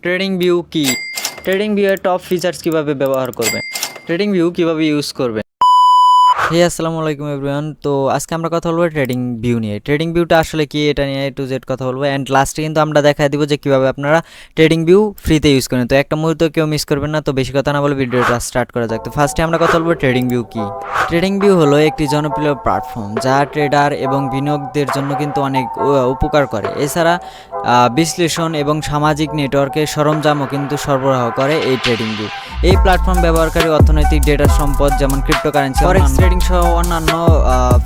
Trading view কি? Trading view এর top features কিভাবে ব্যবহার করবেন? ট্রেডিং ভিউ কিভাবে ইউজ করবেন? আসসালামু আলাইকুম এভরিওয়ান। তো আজকে আমরা কথা বলবো ট্রেডিং ভিউ নিয়ে। ট্রেডিং ভিউটা আসলে কি, এটা নিয়ে টু জেড কথা বলবো। অ্যান্ড লাস্টে কিন্তু আমরা দেখাই দিব যে কীভাবে আপনারা ট্রেডিং ভিউ ফ্রিতে ইউজ করেন। তো একটা মুহূর্ত কেউ মিস করবেন না। তো বেশি কথা না বলে ভিডিওটা স্টার্ট করা যাক। তো ফার্স্টে আমরা কথা বলবো ট্রেডিং ভিউ কি। ট্রেডিং ভিউ হলো একটি জনপ্রিয় প্ল্যাটফর্ম যা ট্রেডার এবং বিনিয়োগদের জন্য কিন্তু অনেক উপকার করে। এছাড়া বিশ্লেষণ এবং সামাজিক নেটওয়ার্কের সরঞ্জামও কিন্তু সরবরাহ করে এই ট্রেডিং ভিউ। এই প্ল্যাটফর্ম ব্যবহারকারী অর্থনৈতিক ডেটার সম্পদ যেমন ক্রিপ্টোকারেন্সি, ফরেক্স ট্রেডিং সহ অন্যান্য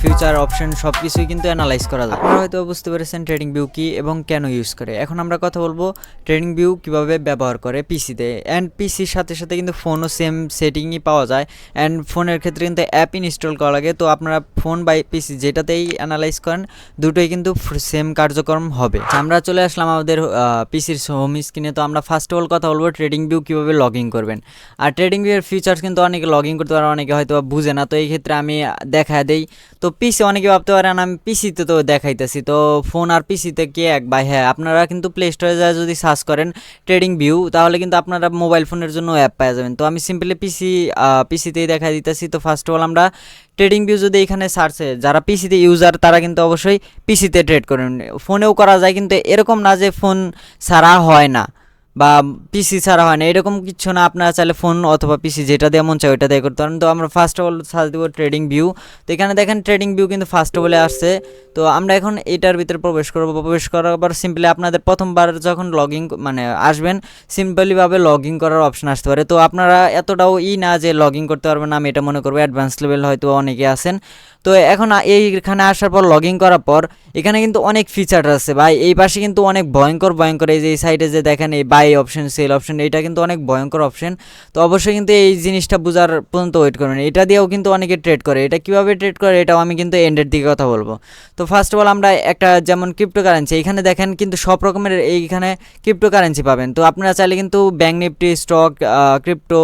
ফিউচার অপশন সব কিছুই কিন্তু অ্যানালাইজ করা যায়। আপনারা হয়তো বুঝতে পেরেছেন ট্রেডিং ভিউ কি এবং কেন ইউজ করে। এখন আমরা কথা বলবো ট্রেডিং ভিউ কীভাবে ব্যবহার করে পিসিতে। অ্যান্ড পিসির সাথে সাথে কিন্তু ফোনও সেম সেটিংই পাওয়া যায়। অ্যান্ড ফোনের ক্ষেত্রে কিন্তু অ্যাপ ইনস্টল করা লাগে। তো আপনারা ফোন বা পিসি যেটাতেই অ্যানালাইজ করেন দুটোই কিন্তু সেম কার্যক্রম হবে। আমরা চলে আসলাম আমাদের পিসির হোম স্ক্রিনে। তো আমরা ফার্স্ট অফ অল কথা বলবো ট্রেডিং ভিউ কীভাবে লগ ইন করবেন। আর ট্রেডিং ভিউয়ের ফিচার্স কিন্তু অনেকে লগ ইন করতে পারে, অনেকে হয়তো বুঝে না। তো এই ক্ষেত্রে আমি দেখা দেই। তো পিসি অনেকে ভাবতে পারেন আমি পিসিতে তো দেখাইতেছি, তো ফোন আর পিসিতে কি এক ভাই? হ্যাঁ, আপনারা কিন্তু প্লে স্টোরে যায় যদি সার্চ করেন ট্রেডিং ভিউ তাহলে কিন্তু আপনারা মোবাইল ফোনের জন্য অ্যাপ পাওয়া যাবেন। তো আমি সিম্পলি পিসিতেই দেখা দিতেছি। তো ফার্স্ট অফ অল আমরা ট্রেডিং ভিউ যদি এখানে সার্চে যারা পিসিতে ইউজার তারা কিন্তু অবশ্যই পিসিতে ট্রেড করেন। ফোনেও করা যায়, কিন্তু এরকম না যে ফোন ছাড়া হয় না বা পিসি ছাড়া হয় না, এরকম কিছু না। আপনারা চাইলে ফোন অথবা পিসি যেটা দিয়ে মন চায় ওইটা দিয়ে করতে পারেন। তো আমরা ফার্স্ট অফ অল সার্চ দেবো ট্রেডিং ভিউ। তো এখানে দেখেন ট্রেডিং ভিউ কিন্তু ফার্স্ট অফ অলে আসছে। তো আমরা এখন এটার ভিতরে প্রবেশ করবো। প্রবেশ করার পর সিম্পলি আপনাদের প্রথমবার যখন লগ ইন আসবেন সিম্পলিভাবে লগ ইন করার অপশন আসতে পারে। তো আপনারা এতটাও না যে লগ ইন করতে পারবেন, আমি এটা মনে করবো অ্যাডভান্স লেভেল হয়তো অনেকে আছেন। তো এখন এইখানে আসার পর লগ ইন করার পর এখানে কিন্তু অনেক ফিচার আছে ভাই। এই পাশে কিন্তু অনেক ভয়ঙ্কর এই যে এই সাইডে যে দেখেন এই বাই অপশন সেল অপশন, এটা কিন্তু অনেক ভয়ঙ্কর অপশন। তো অবশ্যই কিন্তু এই জিনিসটা বোঝার পর্যন্ত ওয়েট করবেন। এটা দিয়েও কিন্তু অনেকে ট্রেড করে। এটা কীভাবে ট্রেড করে এটাও আমি কিন্তু এন্ডের দিকে কথা বলবো। তো ফার্স্ট অফ অল আমরা একটা যেমন ক্রিপ্টোকারেন্সি, এখানে দেখেন কিন্তু সব রকমের এইখানে ক্রিপ্টোকারেন্সি পাবেন। তো আপনারা চাইলে কিন্তু ব্যাঙ্ক নিফটি, স্টক, ক্রিপ্টো,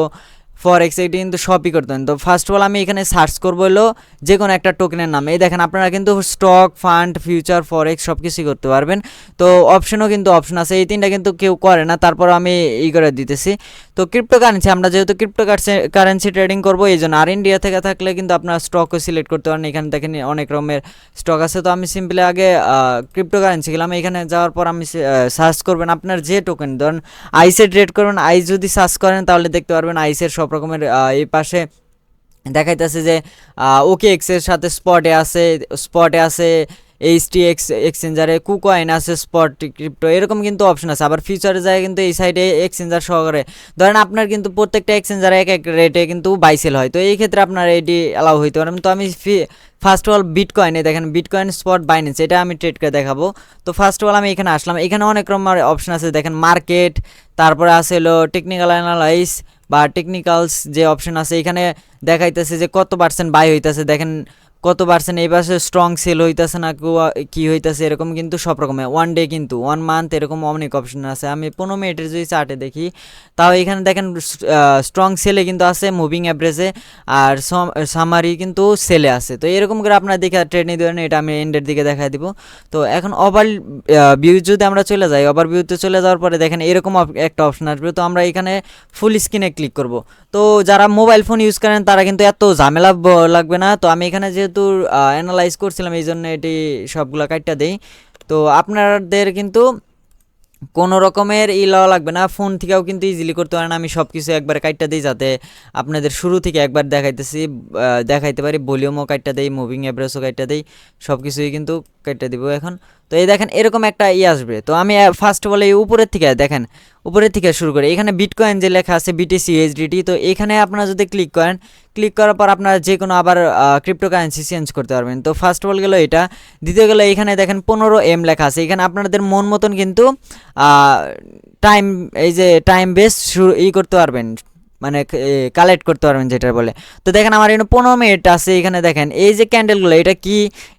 ফরেক্স এটি কিন্তু সবই করতেন। তো ফার্স্ট অফ অল আমি এখানে সার্চ করবো হলো যে কোনো একটা টোকেনের নাম। এই দেখেন আপনারা কিন্তু স্টক, ফান্ড, ফিউচার, ফরেক্স সব কিছুই করতে পারবেন। তো অপশনও কিন্তু অপশন আছে, এই তিনটা কিন্তু কেউ করে না, তারপর আমি করে দিতেছি। তো ক্রিপ্টোকারেন্সি আমরা যেহেতু ক্রিপ্টোকারেন্সি ট্রেডিং করবো এই জন্য, আর ইন্ডিয়া থেকে থাকলে কিন্তু আপনারা স্টকও সিলেক্ট করতে পারেন। এখানে দেখেন অনেক রকমের স্টক আছে। তো আমি সিম্পলি আগে ক্রিপ্টোকারেন্সি গেলাম। এখানে যাওয়ার পর আমি সার্চ করবেন আপনার যে টোকেন, ধরুন আইসে ট্রেড করবেন। আইস যদি সার্চ করেন তাহলে দেখতে পারবেন আইসের সব রকমের এই পাশে দেখাইতেছে যে ওকে এক্সের সাথে স্পটে আছে HTX এক্সচেঞ্জারে, কুকয়েন আছে, স্পট ক্রিপ্টো, এরকম কিন্তু অপশন আছে। আবার ফিউচারে যায় কিন্তু এই সাইডে এক্সচেঞ্জার সহকারে ধরেন আপনার কিন্তু প্রত্যেকটা এক্সচেঞ্জারে এক এক রেটে কিন্তু বাই সেল হয়। তো এই ক্ষেত্রে আপনার এটি অ্যালাউ হইতে পারেন। তো আমি ফার্স্ট অফ অল বিটকয়েনে দেখেন বিটকয়েন স্পট বাইন্যান্স, এটা আমি ট্রেড করে দেখাবো। তো ফার্স্ট অফ অল আমি এখানে আসলাম। এখানে অনেক রকমের অপশন আছে দেখেন মার্কেট, তারপরে আছে হলো টেকনিক্যাল অ্যানালাইস বা টেকনিক্যালস যে অপশন আছে। এখানে দেখাইতেছে যে কত পার্সেন্ট বাই হইতেছে, দেখেন কত পার্সেন্ট এই পাশে স্ট্রং সেল হইতেছে না কি হইতেছে, এরকম কিন্তু সব রকমের ওয়ান ডে কিন্তু 1 মান্থ এরকম অনেক অপশন আছে। আমি 15 মিনিটের যদি চার্টে দেখি তাও এখানে দেখেন স্ট্রং সেলে কিন্তু আছে, মুভিং অ্যাভারেজে, আর সামারি কিন্তু সেলে আছে। তো এরকম করে আপনারা দেখে ট্রেড নিতে পারেন। এটা আমি এন্ডের দিকে দেখা দিব। তো এখন ওভার ভিউ যদি আমরা চলে যাই, ওভার ভিউতে চলে যাওয়ার পরে দেখেন এরকম একটা অপশন আসবে। তো আমরা এখানে ফুল স্ক্রিনে ক্লিক করব। তো যারা মোবাইল ফোন ইউজ করেন তারা কিন্তু এত ঝামেলা লাগবে না। তো আমি এখানে যেহেতু অ্যানালাইজ করছিলাম এই জন্য এটি সবগুলো কাটটা দেই। তো আপনাদের কিন্তু কোনো রকমের লওয়া লাগবে না, ফোন থেকেও কিন্তু ইজিলি করতে পারেন। আমি সব কিছু একবার কাটটা দিই যাতে আপনাদের শুরু থেকে একবার দেখাইতে পারি। ভলিউমও কাটটা দেই, মুভিং অ্যাভারেজও কাটটা দেই, সব কিছুই কিন্তু কাটটা দিব এখন। তো এই দেখেন এরকম একটা আসবে। তো আমি ফার্স্ট অফ অল এই উপরের থেকে শুরু করি। এখানে বিটকয়েন যে লেখা আছে BTC USDT, তো এখানে আপনারা যদি ক্লিক করার পর আপনারা যে কোনো আবার ক্রিপ্টোকারেন্সি চেঞ্জ করতে পারবেন। তো ফার্স্ট অফ অল গেল এটা। দ্বিতীয় গেলো এখানে দেখেন 15M লেখা আছে। এখানে আপনাদের মন মতন কিন্তু টাইম বেস করতে পারবেন, মানে কালেক্ট করতে পারবেন যেটা বলে। তো দেখেন আমার এখানে 15 মিনিট আছে। এখানে দেখেন এই যে ক্যান্ডেলগুলো, এটা কি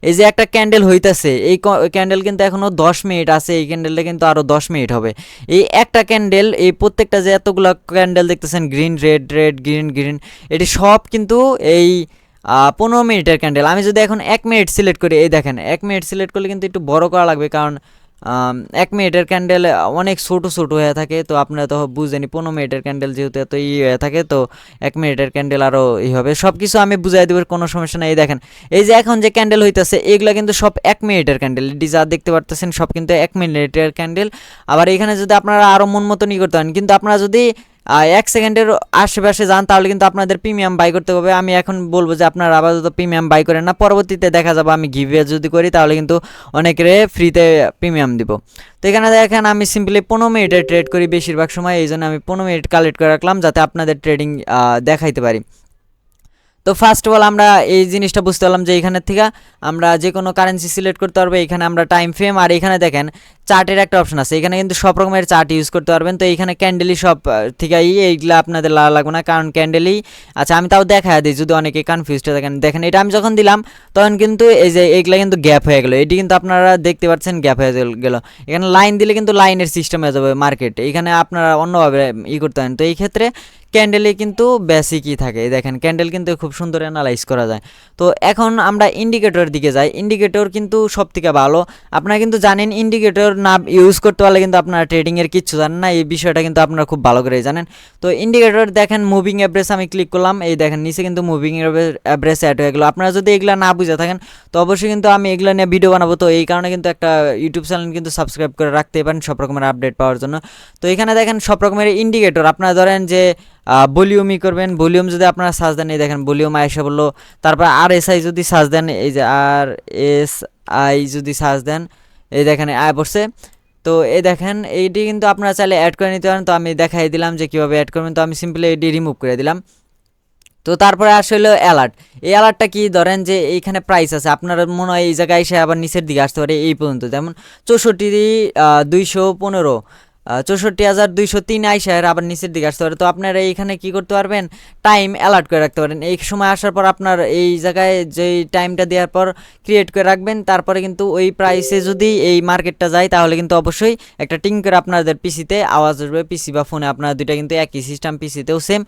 এই যে একটা ক্যান্ডেল হইতেছে, এই ক্যান্ডেল কিন্তু এখনও 10 মিনিট আছে। এই ক্যান্ডেলটা কিন্তু আরও 10 মিনিট হবে। এই একটা ক্যান্ডেল, এই প্রত্যেকটা যে এতগুলো ক্যান্ডেল দেখতেছেন গ্রিন রেড গ্রিন, এটি সব কিন্তু এই 15 মিনিটের ক্যান্ডেল। আমি যদি এখন 1 মিনিট সিলেক্ট করি, এই দেখেন 1 মিনিট সিলেক্ট করলে কিন্তু একটু বড় করা লাগবে, কারণ 1 মিনিটের ক্যান্ডেল অনেক ছোটো ছোটো হয়ে থাকে, তো আপনারা তো বুঝেনি 15 মিনিটের ক্যান্ডেল যেহেতু এত হয়ে থাকে, তো 1 মিনিটের ক্যান্ডেল আরও হবে। সব কিছু আমি বুঝাই দেবো, কোনো সমস্যা নেই। দেখেন এই যে এখন যে ক্যান্ডেল হইতেছে এগুলো কিন্তু সব 1 মিনিটের ক্যান্ডেল, এটি যা দেখতে পারতেছেন সব কিন্তু 1 মিনিটের ক্যান্ডেল। আবার এখানে যদি আপনারা আরও মন মতন করতে পারেন, কিন্তু আপনারা যদি 1 সেকেন্ডের আশেপাশে যান তাহলে কিন্তু আপনাদের প্রিমিয়াম বাই করতে হবে। আমি এখন বলবো যে আপনারা আপাতত প্রিমিয়াম বাই করেন না, পরবর্তীতে দেখা যাবে আমি গিভওয়ে যদি করি তাহলে কিন্তু অনেকের ফ্রিতে প্রিমিয়াম দিব। তো এখানে দেখেন আমি সিম্পলি 15 মিনিটে ট্রেড করি বেশিরভাগ সময়, এই জন্য আমি 15 মিনিট কালেক্ট করে রাখলাম যাতে আপনাদের ট্রেডিং দেখাইতে পারি। তো ফার্স্ট অফ অল আমরা এই জিনিসটা বুঝতে পারলাম যে এখানের থেকে আমরা যে কোনো কারেন্সি সিলেক্ট করতে পারবো। এখানে আমরা টাইম ফ্রেম, আর এখানে দেখেন চার্টের একটা অপশন আছে, এখানে কিন্তু সব রকমের চার্ট ইউজ করতে পারবেন। তো এইখানে ক্যান্ডেলই সব থেকেই, এইগুলো আপনাদের লাগবে না, কারণ ক্যান্ডেলই আচ্ছা আমি তাও দেখা দিই যদি অনেকে কনফিউজড থাকেন। দেখেন এটা আমি যখন দিলাম তখন কিন্তু এই যে এইগুলা কিন্তু গ্যাপ হয়ে গেলো, এটি কিন্তু আপনারা দেখতে পাচ্ছেন গ্যাপ হয়ে গেল। এখানে লাইন দিলে কিন্তু লাইনের সিস্টেম হয়ে যাবে মার্কেট, এখানে আপনারা অন্যভাবে করতে পারেন। তো এই ক্ষেত্রে ক্যান্ডেলে কিন্তু বেসিকই থাকে, দেখেন ক্যান্ডেল কিন্তু খুব সুন্দর অ্যানালাইজ করা যায়। তো এখন আমরা ইন্ডিকেটর দিকে যাই, ইন্ডিকেটর কিন্তু সব থেকে ভালো। আপনারা কিন্তু জানেন ইন্ডিকেটর না ইউজ করতে পারলে কিন্তু আপনারা ট্রেডিংয়ের কিচ্ছু জানেন না, এই বিষয়টা কিন্তু আপনারা খুব ভালো করে জানেন। তো ইন্ডিকেটর দেখেন মুভিং অ্যাভারেজ আমি ক্লিক করলাম, এই দেখেন নিচে কিন্তু মুভিং অ্যাভারেজ অ্যাড হয়ে গেলো। আপনারা যদি এগুলো না বুঝে থাকেন তো অবশ্যই কিন্তু আমি এগুলো নিয়ে ভিডিও বানাবো, তো এই কারণে কিন্তু একটা ইউটিউব চ্যানেল কিন্তু সাবস্ক্রাইব করে রাখতে পারেন সব রকমের আপডেট পাওয়ার জন্য। তো এখানে দেখেন সব রকমের ইন্ডিকেটর, আপনারা ধরেন যে ভলিউমই করবেন, ভলিউম যদি আপনারা সার্চ দেন এই দেখেন ভলিউম আইসা বললো। তারপর RSI যদি সার্চ দেন, এই যে RSI যদি সার্চ দেন এই দেখেন আয় পড়ছে। তো এই দেখেন এইটি কিন্তু আপনারা চাইলে অ্যাড করে নিতে পারেন, তো আমি দেখাই দিলাম যে কীভাবে অ্যাড করবেন। তো আমি সিম্পলি এটি রিমুভ করে দিলাম। তো তারপরে আসলে অ্যালার্ট, এই অ্যালার্টটা কি, ধরেন যে এইখানে প্রাইস আছে, আপনার মনে হয় এই জায়গায় এসে আবার নিচের দিকে আসতে পারে এই পর্যন্ত, যেমন 64,215 64,203 আইসার আবার নিচের দিকে আসতে পারে। তো আপনারা এইখানে কি করতে পারবেন, টাইম অ্যালার্ট করে রাখতে পারেন। এই সময় আসার পর আপনার এই জায়গায় যেই টাইমটা দেওয়ার পর ক্রিয়েট করে রাখবেন, তারপরে কিন্তু ওই প্রাইসে যদি এই মার্কেটটা যায় তাহলে কিন্তু অবশ্যই একটা টিং করে আপনাদের পিসিতে আওয়াজ আসবে। পিসি বা ফোনে আপনারা দুইটা কিন্তু একই সিস্টেম, পিসিতেও সেম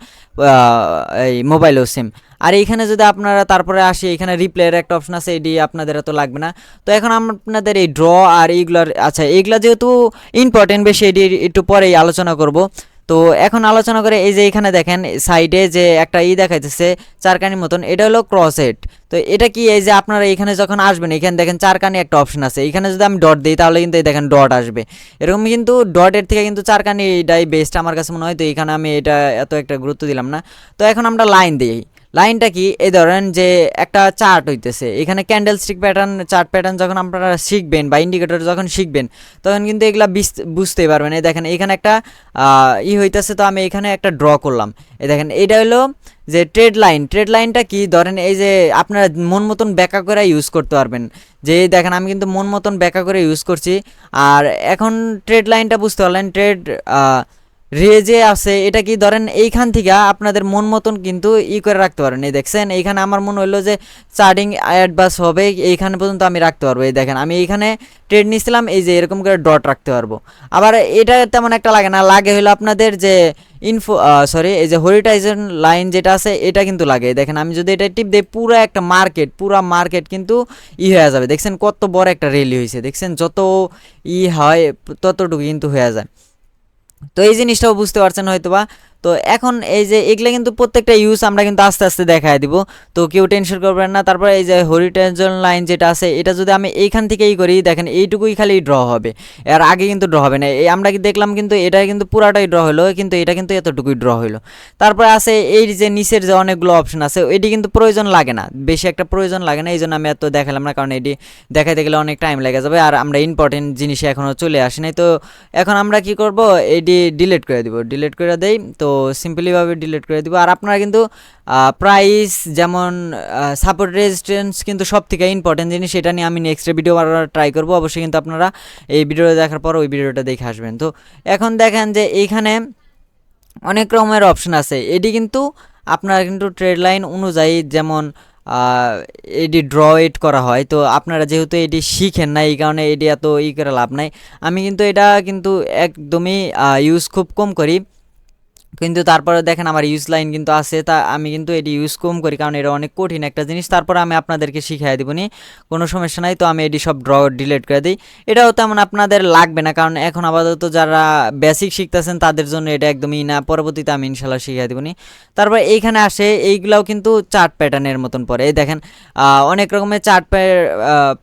এই মোবাইলেও সেম। আর এইখানে যদি আপনারা তারপরে আসি, এখানে রিপ্লের একটা অপশন আছে, এটি আপনাদের এত লাগবে না। তো এখন আপনাদের এই ড্র আর এইগুলার, আচ্ছা এইগুলা যেহেতু ইম্পর্টেন্ট বেশি, এটি একটু পরেই আলোচনা করব। তো এখন আলোচনা করে এই যে এখানে দেখেন সাইডে যে একটা দেখাইতেছে চারকানির মতন, এটা হলো ক্রস হেড। তো এটা কি, এই যে আপনারা এখানে যখন আসবেন এখানে দেখেন চারকানি একটা অপশন আছে, এখানে যদি আমি ডট দিই তাহলে কিন্তু এই দেখেন ডট আসবে এরকম, কিন্তু ডটের থেকে কিন্তু চারকানি এটাই বেস্ট আমার কাছে মনে হয়। তো এখানে আমি এটা এত একটা গুরুত্ব দিলাম না। তো এখন আমরা লাইন দিই, লাইনটা কি, এই ধরেন যে একটা চার্ট হইতেছে, এখানে candle stick pattern, chart pattern যখন আপনারা শিখবেন বা ইন্ডিকেটর যখন শিখবেন তখন কিন্তু এগুলা বুঝতেই পারবেন। এই দেখেন এখানে একটা হইতেছে, তো আমি এখানে একটা ড্র করলাম। এই দেখেন এইটা হলো যে ট্রেড লাইন। ট্রেড লাইনটা কি, ধরেন এই যে আপনারা মন মতন ব্যাখ্যা করে ইউজ করতে পারবেন, যে দেখেন আমি কিন্তু মন মতন ব্যাখ্যা করে ইউজ করছি। আর এখন ট্রেড লাইনটা বুঝতে পারলেন, ট্রেড রেজে আছে, এটা কি ধরেন এইখান থেকে আপনাদের মন মতন কিন্তু করে রাখতে পারেন। এই দেখছেন এইখানে আমার মনে হলো যে চার্টিং অ্যাডভান্স হবে, এইখানে পর্যন্ত আমি রাখতে পারবো। এই দেখেন আমি এইখানে ট্রেড নিয়েছিলাম, এই যে এরকম করে ডট রাখতে পারবো। আবার এটা তেমন একটা লাগে না, লাগে হলো আপনাদের যে এই যে হরিটাইজন লাইন যেটা আছে এটা কিন্তু লাগে। দেখেন আমি যদি এটা টিপ দিই পুরো একটা মার্কেট, পুরা মার্কেট কিন্তু হয়ে যাবে। দেখছেন কত বড় একটা র্যালি হয়েছে, দেখছেন যত হয় ততটুকু কিন্তু হয়ে যায়। তো এই জিনিসটাও বুঝতে পারছেন হয়তোবা। তো এখন এই যে এগুলো কিন্তু প্রত্যেকটা ইউজ আমরা কিন্তু আস্তে আস্তে দেখায় দিব, তো কেউ টেনশন করবেন না। তারপরে এই যে হরিটেনশন লাইন যেটা আছে এটা যদি আমি এইখান থেকেই করি, দেখেন এইটুকুই খালি ড্র হবে, এর আগে কিন্তু ড্র হবে না। এই আমরা কি দেখলাম কিন্তু এটা কিন্তু পুরাটাই ড্র হলো, কিন্তু এটা কিন্তু এতটুকুই ড্র হলো। তারপরে আছে এই যে নিচের যে অনেকগুলো অপশন আছে, এটি কিন্তু প্রয়োজন লাগে না, বেশি একটা প্রয়োজন লাগে না, এই জন্য আমি এত দেখালাম না, কারণ এটি দেখাইতে গেলে অনেক টাইম লেগে যাবে, আর আমরা ইম্পর্টেন্ট জিনিসে এখনও চলে আসি নাই। তো এখন আমরা কি করব, এটি ডিলিট করে দিব, ডিলিট করে দেই। তো সিম্পলিভাবে ডিলিট করে দিব। আর আপনারা কিন্তু প্রাইস যেমন সাপোর্ট রেজিস্ট্যান্স কিন্তু সব থেকে ইম্পর্টেন্ট জিনিস, সেটা নিয়ে আমি নেক্সট ভিডিও ট্রাই করব। অবশ্যই কিন্তু আপনারা এই ভিডিওটা দেখার পর ওই ভিডিওটা দেখে আসবেন। তো এখন দেখেন যে এইখানে অনেক রকমের অপশন আছে, এটি কিন্তু আপনারা কিন্তু ট্রেড লাইন অনুযায়ী যেমন এটি ড্র ইট করা হয়। তো আপনারা যেহেতু এটি শিখেন না এই কারণে এটি এত করে লাভ নাই। আমি কিন্তু এটা কিন্তু একদমই ইউজ খুব কম করি। কিন্তু তারপরে দেখেন আমার ইউজ লাইন কিন্তু আছে, তা আমি কিন্তু এটি ইউজ কম করি কারণ এটা অনেক কঠিন একটা জিনিস। তারপরে আমি আপনাদেরকে শিখিয়ে দিবনি, কোনো সমস্যা নাই। তো আমি এটি সব ড্র ডিলিট করে দিই। এটাও তেমন আপনাদের লাগবে না কারণ এখন আপাতত যারা বেসিক শিখতেছেন তাদের জন্য এটা একদমই না, পরবর্তীতে আমি ইনশাল্লাহ শিখিয়ে দিবনি। তারপর এইখানে আসে এইগুলাও কিন্তু চার্ট প্যাটার্নের মতন পড়ে। এই দেখেন অনেক রকমের চার্ট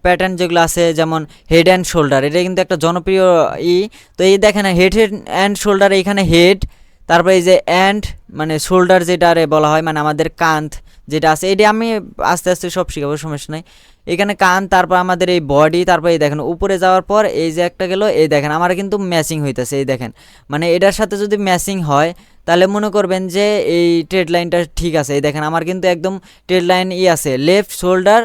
প্যাটার্ন যেগুলো আছে, যেমন হেড অ্যান্ড শোল্ডার, এটা কিন্তু একটা জনপ্রিয় ই। তো এই দেখেন হেড অ্যান্ড শোল্ডার, এইখানে হেড, তারপরে এই যে অ্যান্ড মানে শোল্ডার যেটারে বলা হয়, মানে আমাদের কাঁধ যেটা আছে, এটি আমি আস্তে আস্তে সব শিখাবো, সমস্যা নাই। এখানে কান, তারপর আমাদের এই বডি, তারপর এই দেখেন উপরে যাওয়ার পর এই যে একটা গেল, এই দেখেন আমার কিন্তু ম্যাচিং হইতেছে। এই দেখেন মানে এটার সাথে যদি ম্যাচিং হয় তাহলে মনে করবেন যে এই ট্রেড লাইনটা ঠিক আছে। এই দেখেন আমার কিন্তু একদম ট্রেড লাইন আছে, left shoulder,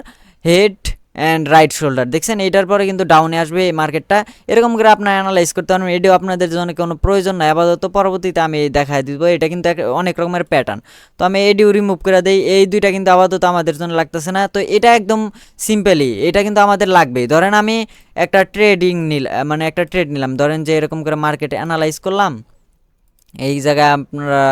head and right shoulder, দেখছেন? এটার পরে কিন্তু ডাউনে আসবে এই মার্কেটটা। এরকম করে আপনার অ্যানালাইজ করতে পারবেন। এটিও আপনাদের জন্য কোনো প্রয়োজন নাই আপাতত, পরবর্তীতে আমি দেখাই দিব। এটা কিন্তু অনেক রকমের প্যাটার্ন। তো আমি এডিও রিমুভ করে দিই। এই দুইটা কিন্তু আপাতত আমাদের জন্য লাগতেছে না। তো এটা একদম সিম্পলি, এটা কিন্তু আমাদের লাগবেই। ধরেন আমি একটা মানে একটা ট্রেড নিলাম, ধরেন যে এরকম করে মার্কেট অ্যানালাইজ করলাম। এই জায়গায় আপনারা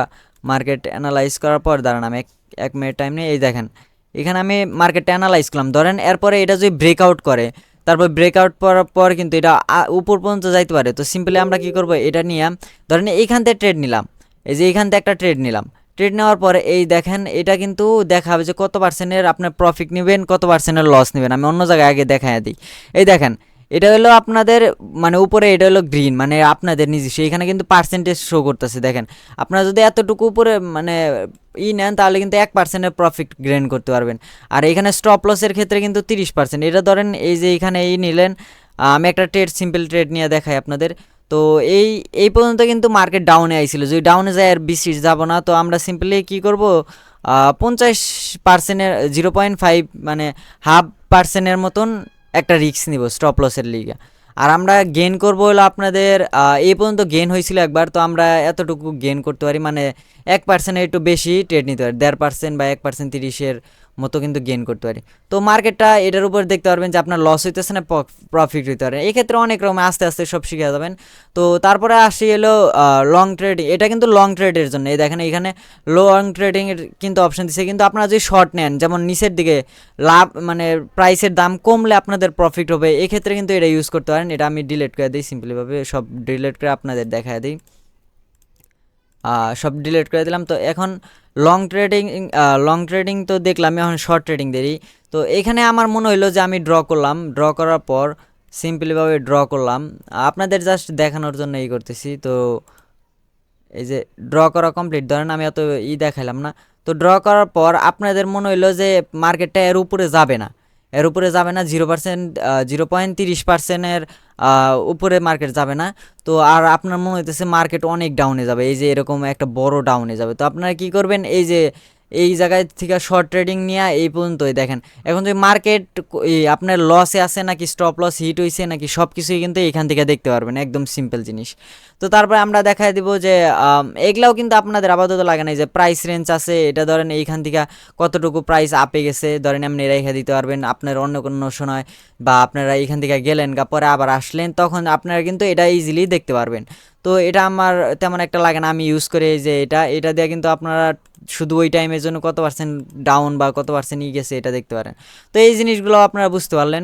মার্কেট অ্যানালাইজ করার পর দাঁড়ান আমি এক মিনিট টাইম নিয়ে, এই দেখেন এখানে আমি মার্কেটটা অ্যানালাইজ করলাম। ধরেন এরপরে এটা যদি ব্রেকআউট করে, তারপর ব্রেকআউট করার পর কিন্তু এটা উপর পর্যন্ত যাইতে পারে। তো সিম্পলি আমরা কি করব, এটা নিয়ে ধরেন এইখান থেকে ট্রেড নিলাম, এই যে এইখান থেকে একটা ট্রেড নিলাম। ট্রেড নেওয়ার পরে এই দেখেন এটা কিন্তু দেখাবে যে কত পার্সেন্টের আপনার প্রফিট নেবেন, কত পার্সেন্টের লস নেবেন। আমি অন্য জায়গায় আগে দেখাই দিই। এই দেখেন এটা হলো আপনাদের মানে উপরে, এটা হলো গ্রিন মানে আপনাদের নিজস্ব, এখানে কিন্তু পার্সেন্টেজ শো করতেছে। দেখেন আপনারা যদি এতটুকু উপরে মানে নেন তাহলে কিন্তু 1%-এর প্রফিট গেইন করতে পারবেন। আর এখানে স্টপ লসের ক্ষেত্রে কিন্তু 30%। এটা ধরেন এই যে এখানে নিলেন, আমি একটা ট্রেড সিম্পল ট্রেড নিয়ে দেখাই আপনাদের। তো এই পর্যন্ত কিন্তু মার্কেট ডাউনে আইছিল, যদি ডাউনে যায় আর বেশি যাব না। তো আমরা সিম্পলি কি করব, 50%-এর 0.5 মানে 0.5%-এর মতন একটা রিস্ক নিব স্টপ লসের লিগে। আর আমরা গেইন করবো হলো আপনাদের এই পর্যন্ত গেইন হয়েছিল একবার, তো আমরা এতটুকু গেইন করতে পারি, মানে 1%-এর একটু বেশি ট্রেড নিতে পারি, 1.5% বা 1% 30-এর মতো কিন্তু গেইন করতে পারি। তো মার্কেটটা এটার উপর দেখতে পারবেন যে আপনার লস হইতেছে না প্রফিট হইতে পারে। এই ক্ষেত্রে অনেক রকম আস্তে আস্তে সব শিখে যাবেন। তো তারপরে আসি এলো লং ট্রেডিং। এটা কিন্তু লং ট্রেডের জন্য। এই দেখেন এখানে লং ট্রেডিংয়ের কিন্তু অপশন দিচ্ছে, কিন্তু আপনারা যদি শর্ট নেন, যেমন নিচের দিকে লাভ মানে প্রাইসের দাম কমলে আপনাদের প্রফিট হবে, এক্ষেত্রে কিন্তু এটা ইউজ করতে পারেন। এটা আমি ডিলিট করে দিই সিম্পলিভাবে, সব ডিলিট করে আপনাদের দেখায় দিই। সব ডিলিট করে দিলাম। তো এখন লং ট্রেডিং তো দেখলাম, এখন শর্ট ট্রেডিং দেরি। তো এখানে আমার মনে হইলো যে আমি ড্র করলাম, ড্র করার পর সিম্পলিভাবে ড্র করলাম, আপনাদের জাস্ট দেখানোর জন্য এই করতেছি। তো এই যে ড্র করা কমপ্লিট, ধরেন আমি অত দেখাইলাম না। তো ড্র করার পর আপনাদের মনে হইলো যে মার্কেটটা এর উপরে যাবে না, এর উপরে যাবে না, 0%, 0.30%-এর উপরে মার্কেট যাবে না। তো আর আপনার মনে হইতেছে মার্কেট অনেক ডাউনে যাবে, এই যে এরকম একটা বড় ডাউনে যাবে। তো আপনারা কি করবেন, এই যে এই জায়গায় থেকে শর্ট ট্রেডিং নিয়ে এই পর্যন্তই দেখেন। এখন যদি মার্কেট আপনার লসে আছে নাকি স্টপ লস হিট হয়েছে নাকি সব কিছুই কিন্তু এখান থেকে দেখতে পারবেন, একদম সিম্পল জিনিস। তো তারপরে আমরা দেখাই দিব যে এগুলাও কিন্তু আপনাদের আপাতত লাগে না, যে প্রাইস রেঞ্জ আছে, এটা ধরেন এইখান থেকে কতটুকু প্রাইস আপে গেছে ধরেন আপনি রেখে দিতে পারবেন আপনার অন্য কোনো সময়, বা আপনারা এইখান থেকে গেলেন পরে আবার আসলেন, তখন আপনারা কিন্তু এটা ইজিলি দেখতে পারবেন। তো এটা আমার তেমন একটা লাগে না, আমি ইউজ করি যে এটা দিয়ে কিন্তু আপনারা শুধু ওই টাইমের জন্য কত পার্সেন্ট ডাউন বা কত পার্সেন্ট গেছে এটা দেখতে পারেন। তো এই জিনিসগুলো আপনারা বুঝতে পারলেন।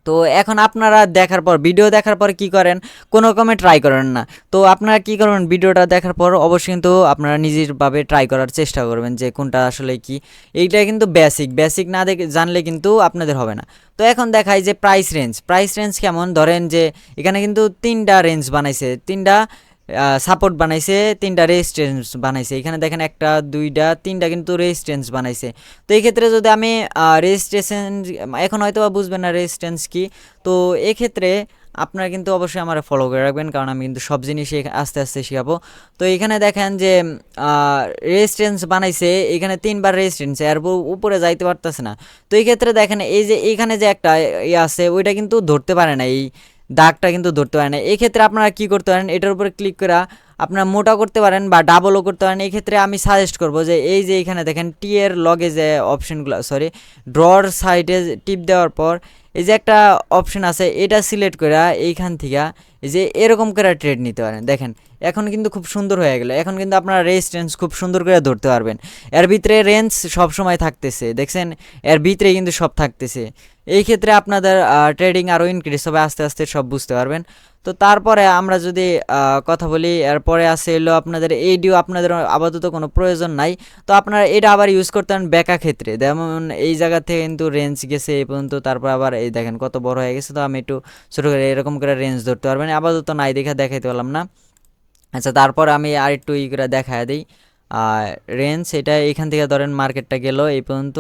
তো এখন আপনারা দেখার পর, ভিডিও দেখার পর কি করেন, কোনো রকমে ট্রাই করেন না। তো আপনারা কি করবেন, ভিডিওটা দেখার পর অবশ্যই কিন্তু আপনারা নিজেরভাবে ট্রাই করার চেষ্টা করবেন যে কোনটা আসলে কি। এইটা কিন্তু বেসিক না জানলে কিন্তু আপনাদের হবে না। তো এখন দেখাই যে প্রাইস রেঞ্জ কেমন। ধরেন যে এখানে কিন্তু 3টা রেঞ্জ বানাইছে, 3টা সাপোর্ট বানাইছে, 3টা রেজিস্ট্যান্স বানাইছে। এখানে দেখেন 1টা 2টা 3টা কিন্তু রেজিস্ট্যান্স বানাইছে। তো এই ক্ষেত্রে যদি আমি রেজিস্ট্রেশন, এখন হয়তো বা বুঝবেন না রেজিস্ট্যান্স কি। তো এক্ষেত্রে আপনারা কিন্তু অবশ্যই আমার ফলো করে রাখবেন, কারণ আমি কিন্তু সব জিনিস আস্তে আস্তে শেখাবো। তো এখানে দেখেন যে রেজিস্ট্যান্স বানাইছে, এখানে 3বার রেজিস্ট্যান্স, এর উপরে যাইতে পারতেছে না। তো এই ক্ষেত্রে দেখেন এই যে এখানে যে একটা আছে ওইটা কিন্তু ধরতে পারে না, এই দাগটা কিন্তু ধরতে পারে না। এই ক্ষেত্রে আপনারা কি করতে পারেন, এটার উপরে ক্লিক করে আপনারা মোটা করতে পারেন বা ডাবলও করতে পারেন। এই ক্ষেত্রে আমি সাজেস্ট করব যে এই যে এখানে দেখেন টি এর লগে যে অপশনগুলো, সরি ড্রর সাইডে টিপ দেওয়ার পর এই যে একটা অপশন আছে এটা সিলেক্ট করে এইখান থেকে এই যে এরকম করে ট্রেড নিতে পারেন। দেখেন এখন কিন্তু খুব সুন্দর হয়ে গেল, এখন কিন্তু আপনারা রেঞ্জ খুব সুন্দর করে ধরতে পারবেন। এর ভিতরে রেঞ্জ সব সময় থাকতেছে, দেখছেন এর ভিতরে কিন্তু সব থাকতেছে। এই ক্ষেত্রে আপনাদের ট্রেডিং আরও ইনক্রিজ হবে, আস্তে আস্তে সব বুঝতে পারবেন। তো তারপরে আমরা যদি কথা বলি, এরপরে আছে এলো আপনাদের এইডিও, আপনাদের আপাতত কোনো প্রয়োজন নাই। তো আপনারা এটা আবার ইউজ করতে পারেন বেকা ক্ষেত্রে, যেমন এই জায়গা থেকে কিন্তু রেঞ্জ গেছে এই পর্যন্ত, তারপর আবার এই দেখেন কত বড় হয়ে গেছে। তো আমি একটু ছোটো করে এরকম করে রেঞ্জ ধরতে পারবেন, আপাতত নাই দেখাইতে পারলাম না। আচ্ছা তারপর আমি আর একটু করে দেখায় দিই রেঞ্জ। এটা এখান থেকে ধরেন মার্কেটটা গেল এই পর্যন্ত,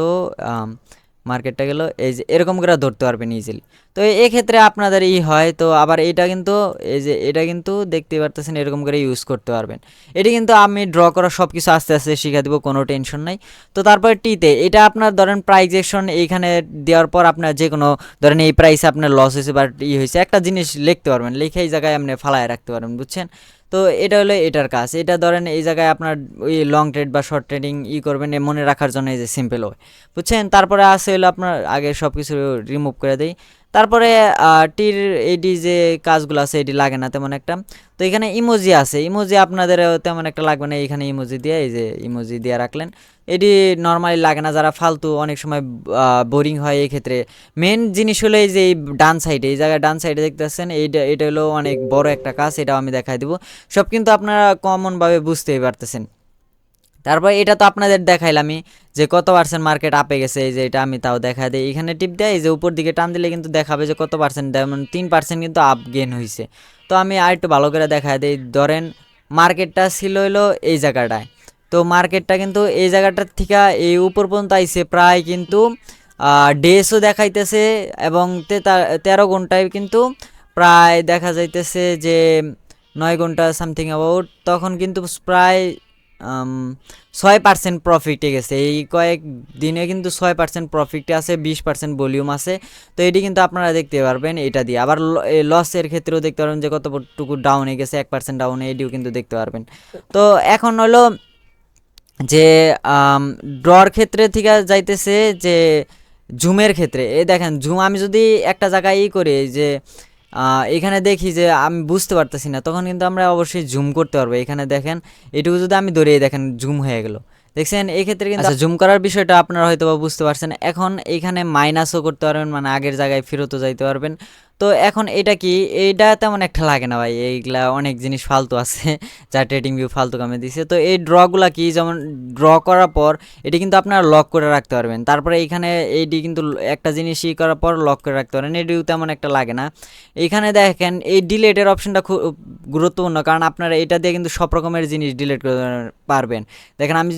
মার্কেটটা গেল এই যে এরকম করে ধরতে পারবেন ইজিলি। তো এক্ষেত্রে আপনাদের হয়। তো আবার এটা কিন্তু এই যে এটা কিন্তু দেখতে পারতেছেন এরকম করে ইউজ করতে পারবেন। এটি কিন্তু আমি ড্র করা সব কিছু আস্তে আস্তে শিখে দেবো, কোনো টেনশন নাই। তো তারপর টিতে এটা আপনার ধরেন প্রাইজেকশন এইখানে দেওয়ার পর আপনার যে কোনো ধরেন এই প্রাইসে আপনার লস হয়েছে বা হয়েছে একটা জিনিস লিখতে পারবেন, লিখে এই জায়গায় আপনি ফালায় রাখতে পারবেন, বুঝছেন। তো এটা হলো এটার কাজ। এটা ধরেন এই জায়গায় আপনার ওই লং ট্রেড বা শর্ট ট্রেডিং করবেন মনে রাখার জন্য এই যে সিম্পল হয়, বুঝছেন। তারপরে আসে হলো আপনার আগে সব কিছু রিমুভ করে দেই। তারপরে টির এডি যে কাজগুলো আছে এটি লাগে না তেমন একটা। তো এখানে ইমোজি আছে, ইমোজি আপনাদের তেমন একটা লাগবে না, এখানে ইমোজি দিয়ে এই যে ইমোজি দিয়ে রাখলেন, এটি নর্মালি লাগে না। যারা ফালতু অনেক সময় বোরিং হয় এই ক্ষেত্রে মেন জিনিস হলো এই যে এই ডান সাইডে, এই জায়গায় ডান সাইডে দেখতে পাচ্ছেন এটা হলো অনেক বড় একটা কাজ, এটাও আমি দেখাই দেবো। সব কিন্তু আপনারা কমনভাবে বুঝতেই পারতেছেন। তারপর এটা তো আপনাদের দেখাইলামই যে কত পার্সেন্ট মার্কেট আপে গেছে, এই যে এটা আমি তাও দেখা দিই। এখানে টিপ দেয় এই যে উপর দিকে টান দিলে কিন্তু দেখাবে যে কত পার্সেন্ট, যেমন 3% কিন্তু আপ গেন হয়েছে। তো আমি আর একটু ভালো করে দেখা দিই। ধরেন মার্কেটটা ছিল হলো এই জায়গাটায়, তো মার্কেটটা কিন্তু এই জায়গাটার থেকে এই উপর পর্যন্ত আইছে প্রায় কিন্তু ডেসও দেখাইতেছে, এবং 13 ঘন্টায় কিন্তু প্রায় দেখা যাইতেছে যে 9 ঘন্টা সামথিং অ্যাবাউট, তখন কিন্তু প্রায় 6% প্রফিটে গেছে। এই কয়েক দিনে কিন্তু 6% প্রফিটে আছে, 20% ভলিউম আছে। তো এটি কিন্তু আপনারা দেখতে পারবেন এটা দিয়ে। আবার লসের ক্ষেত্রেও দেখতে পারবেন যে কতটুকু ডাউনে গেছে, 1% ডাউনে, এটিও কিন্তু দেখতে পারবেন। তো এখন হলো যে ড্রর ক্ষেত্রে থেকে যাইতেছে যে জুমের ক্ষেত্রে, এই দেখেন জুম আমি যদি একটা জায়গায় করি যে এখানে দেখি যে আমি বুঝতে পারতেছি না, তখন কিন্তু আমরা অবশ্যই জুম করতে পারবো। এখানে দেখেন এটুকু যদি আমি ধরে দেখেন জুম হয়ে গেল, দেখছেন। এই ক্ষেত্রে কিন্তু জুম করার বিষয়টা আপনারা হয়তো বা বুঝতে পারছেন। এখন এইখানে মাইনাসও করতে পারবেন, মানে আগের জায়গায় ফেরতও যাইতে পারবেন। তো এখন এটা কি, এইটা তেমন একটা লাগে না ভাই, এইগুলা অনেক জিনিস ফালতু আছে যা ট্রেডিং ভিউ ফালতু কামে দিছে। তো এই ড্রগুলা কি, যেমন ড্র করার পর এটি কিন্তু আপনারা লক করে রাখতে পারবেন। তারপরে এইখানে এইটি কিন্তু একটা জিনিস করার পর লক করে রাখতে পারেন, এটিও তেমন একটা লাগে না। এইখানে দেখেন এই ডিলেটের অপশনটা খুব গুরুত্বপূর্ণ, কারণ আপনারা এটা দিয়ে কিন্তু সব রকমের জিনিস ডিলিট করতে পারবেন। দেখেন আমি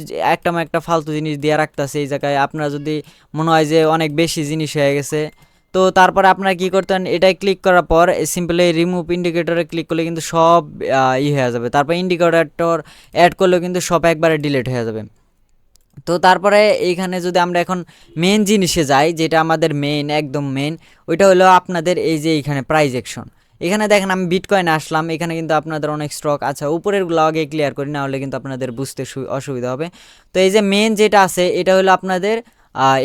একটা ফালতু জিনিস দিয়ে রাখতেছি এই জায়গায়, আপনারা যদি মনে হয় যে অনেক বেশি জিনিস হয়ে গেছে, তো তারপরে আপনারা কী করতেন, এটাই ক্লিক করার পর সিম্পলি রিমুভ ইন্ডিকেটরে ক্লিক করলে কিন্তু সব হয়ে যাবে। তারপর ইন্ডিকেটর অ্যাড করলেও কিন্তু সব একবারে ডিলিট হয়ে যাবে। তো তারপরে এইখানে যদি আমরা এখন মেন জিনিসে যাই, যেটা আমাদের মেন একদম মেন, ওইটা হলো আপনাদের এই যে এইখানে প্রাইজ অ্যাকশন। এখানে দেখেন আমি বিটকয়েনে আসলাম, এখানে কিন্তু আপনাদের অনেক স্টক। আচ্ছা উপরেরগুলো আগে ক্লিয়ার করি, না হলে কিন্তু আপনাদের বুঝতে অসুবিধা হবে। তো এই যে মেন যেটা আছে এটা হলো আপনাদের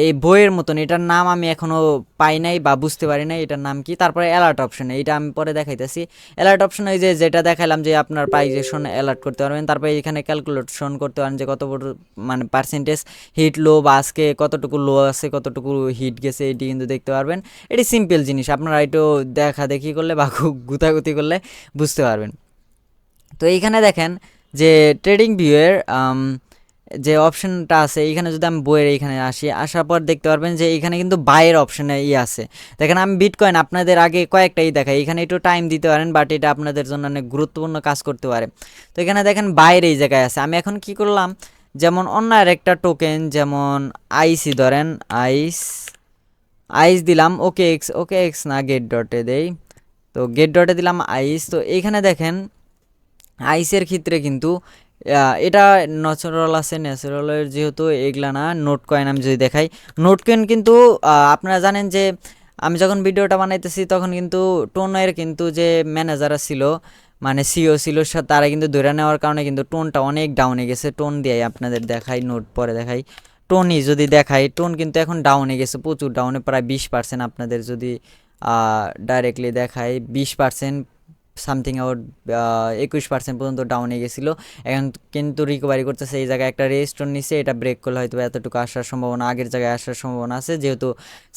এই বইয়ের মতন, এটার নাম আমি এখনও পাই নাই বা বুঝতে পারি নাই এটার নাম কি। তারপরে অ্যালার্ট অপশন, এইটা আমি পরে দেখাইতেছি। অ্যালার্ট অপশন এই যে যেটা দেখালাম যে আপনার প্রাইজেশন অ্যালার্ট করতে পারবেন। তারপরে এখানে ক্যালকুলেশন করতে পারেন যে কত মানে পার্সেন্টেজ হিট লো, বা আজকে কতটুকু লো আছে, কতটুকু হিট গেছে, এটি কিন্তু দেখতে পারবেন। এটি সিম্পল জিনিস, আপনারা একটু দেখি করলে বা গুতাগুতি করলে বুঝতে পারবেন। তো এইখানে দেখেন যে ট্রেডিং ভিউয়ের যে অপশনটা আছে, এইখানে যদি আমি বইয়ের এইখানে আসার পর দেখতে পারবেন যে এইখানে কিন্তু বাইয়ের অপশনে আছে। দেখেন আমি বিটকয়েন আপনাদের আগে কয়েকটাই দেখাই, এখানে একটু টাইম দিতে পারেন, বাট এটা আপনাদের জন্য অনেক গুরুত্বপূর্ণ কাজ করতে পারে। তো এখানে দেখেন বাইরের এই জায়গায় আছে। আমি এখন কি করলাম, যেমন অন্য আরেকটা টোকেন যেমন আইসি ধরেন, আইস দিলাম, ওকে এক্স না গেট ডটে দেই, তো গেট ডটে দিলাম আইস। তো এইখানে দেখেন আইসের ক্ষেত্রে কিন্তু এটা ন্যাচারাল আছে, ন্যাচারালের যেহেতু এগুলা না। নোট কয়েন আমি যদি দেখাই, নোট কয়েন কিন্তু আপনারা জানেন যে আমি যখন ভিডিওটা বানাইতেছি তখন কিন্তু টোনের কিন্তু যে ম্যানেজাররা ছিল, মানে সিও ছিল, তারা কিন্তু ধরে নেওয়ার কারণে কিন্তু টোনটা অনেক ডাউনে গেছে। টোন দিয়ে আপনাদের দেখাই, নোট পরে দেখাই। টোনই যদি দেখাই, টোন কিন্তু এখন ডাউনে গেছে, প্রচুর ডাউনে, প্রায় 20%। আপনাদের যদি ডাইরেক্টলি দেখাই 20% সামথিং আউট, 21% পর্যন্ত ডাউনে গেছিলো। এখন কিন্তু রিকভারি করতেছে, এই জায়গায় একটা রেজিস্ট্রেশন নিচ্ছে, এটা ব্রেক করলে হয়তো এতটুকু আসার সম্ভাবনা, আগের জায়গায় আসার সম্ভাবনা আছে, যেহেতু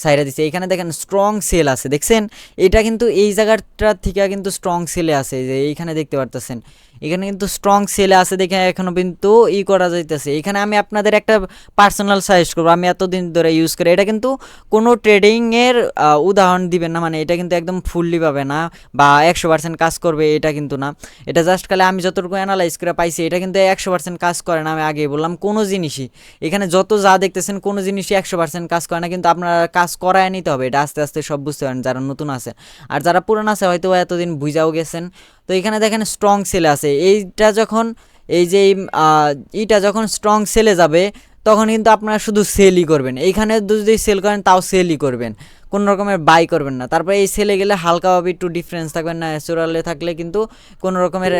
সাইডে দিচ্ছে। এখানে দেখেন স্ট্রং সেল আছে, দেখছেন? এটা কিন্তু এই জায়গাটার থেকে কিন্তু স্ট্রং সেলে আছে, যে এইখানে দেখতে পারতেছেন, এখানে কিন্তু স্ট্রং সেলে আছে দেখে এখনও কিন্তু করা যাইতেছে। এখানে আমি আপনাদের একটা পার্সোনাল সাজেস্ট করবো, আমি এতদিন ধরে ইউজ করি, এটা কিন্তু কোনো ট্রেডিংয়ের উদাহরণ দিবেন না, মানে এটা কিন্তু একদম ফুললি পাবে না বা 100% কাজ করবে এটা কিন্তু না। এটা জাস্ট খালি আমি যতটুকু অ্যানালাইজ করে পাইছি, এটা কিন্তু 100% কাজ করে না। আমি আগে বললাম কোনো জিনিসই, এখানে যত যা দেখতেছেন কোনো জিনিসই 100% কাজ করে না, কিন্তু আপনারা কাজ করায় নিতে হবে, এটা আস্তে আস্তে সব বুঝতে পারেন যারা নতুন আছে। আর যারা পুরান আছে হয়তো এতদিন বুঝাও গেছেন। তো এখানে দেখেন স্ট্রং সেলে আছে, এইটা যখন এই যে এইটা যখন স্ট্রং সেলে যাবে তখন কিন্তু আপনারা শুধু সেলই করবেন। এইখানে যদি সেল করেন তাও সেলই করবেন, কোনো রকমের বাই করবেন না। তারপরে এই সেলে গেলে হালকাভাবে একটু ডিফারেন্স থাকবে, ন্যাচুরালে থাকলে কিন্তু কোনো রকমের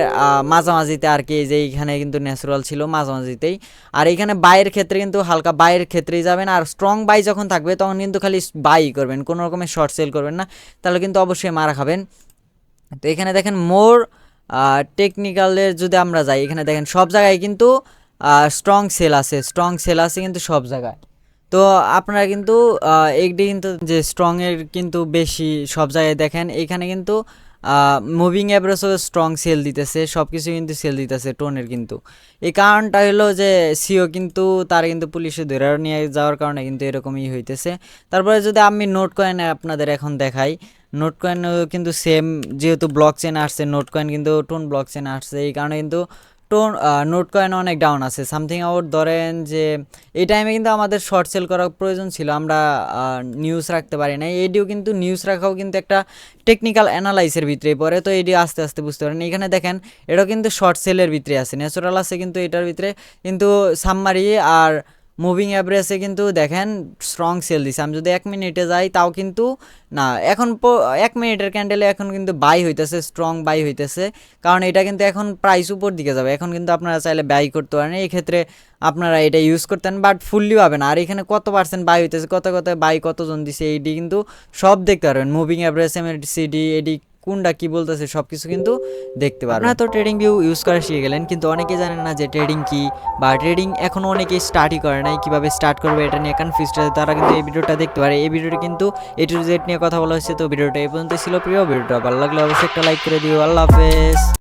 মাঝামাঝিতে আর কি, যে এইখানে কিন্তু ন্যাচুরাল ছিল মাঝামাঝিতেই। আর এইখানে বাইয়ের ক্ষেত্রে কিন্তু হালকা বাইয়ের ক্ষেত্রেই যাবেন। আর স্ট্রং বাই যখন থাকবে তখন কিন্তু খালি বাই করবেন, কোনো রকমের শর্ট সেল করবেন না, তাহলে কিন্তু অবশ্যই মারা খাবেন। তো এখানে দেখেন মোর টেকনিক্যালের যদি আমরা যাই, এখানে দেখেন সব জায়গায় কিন্তু স্ট্রং সেল আছে, স্ট্রং সেল আছে কিন্তু সব জায়গায়। তো আপনারা কিন্তু একটি কিন্তু যে স্ট্রংয়ের কিন্তু বেশি সব জায়গায় দেখেন, এখানে কিন্তু মুভিং অ্যাভারেজও স্ট্রং সেল দিতেছে, সব কিছু কিন্তু সেল দিতেছে টোনের। কিন্তু এই কারণটা হলো যে সিও কিন্তু তার কিন্তু পুলিশে ধরে নিয়ে যাওয়ার কারণে কিন্তু এরকমই হইতেছে। তারপরে যদি আমি নোট কয়েন আপনাদের এখন দেখাই, নোট কয়েন কিন্তু সেম, যেহেতু ব্লক চেন আসছে, নোট কয়েন কিন্তু টোন ব্লক চেন আসছে, এই কারণে কিন্তু টোন নোট কয়েন অনেক ডাউন আছে। সামথিং আউট ধরেন যে এই টাইমে কিন্তু আমাদের শর্ট সেল করার প্রয়োজন ছিল, আমরা নিউজ রাখতে পারি না। এডিও কিন্তু নিউজ রাখাও কিন্তু একটা টেকনিক্যাল অ্যানালাইসের ভিতরে পড়ে, তো এডি আস্তে আস্তে বুঝতে পারেন। এখানে দেখেন এটাও কিন্তু শর্ট সেলের ভিতরে আছে, ন্যাচারাল আছে কিন্তু এটার ভিতরে, কিন্তু সামমারি আর মুভিং অ্যাভারেজে কিন্তু দেখেন স্ট্রং সেল দিছে। আমি যদি 1 মিনিটে যাই তাও কিন্তু না, এখন 1 মিনিটের ক্যান্ডেলে এখন কিন্তু বাই হইতেছে, স্ট্রং বাই হইতেছে, কারণ এটা কিন্তু এখন প্রাইস উপর দিকে যাবে। এখন কিন্তু আপনারা চাইলে বাই করতে পারেন, এই ক্ষেত্রে আপনারা এটা ইউজ করতেন, বাট ফুললি পাবে না। আর এখানে কত পার্সেন্ট বাই হইতেছে, কত বাই কতজন দিছে, এইটি কিন্তু সব দেখতে পারবেন। মুভিং অ্যাভারেজ, এমএসিডি, এডি কোনটা কি বলতেছে সব কিছু কিন্তু দেখতে পারবেন। আপনারা তো ট্রেডিং ভিউ ইউজ করা শিখে গেলেন, কিন্তু অনেকে জানেন না যে ট্রেডিং কি, বা ট্রেডিং এখনও অনেকেই স্টার্টই করে নাই, কীভাবে স্টার্ট করবে এটা নিয়ে কনফিউজড আছে, তারা কিন্তু এই ভিডিওটা দেখতে পারে। এই ভিডিওটি কিন্তু A to Z নিয়ে কথা বলা হয়েছে। তো ভিডিওটা এই পর্যন্ত ছিল। প্রিয় ভিডিওটা ভালো লাগলে অবশ্যই একটা লাইক করে দিও। আল্লাহ হাফেজ।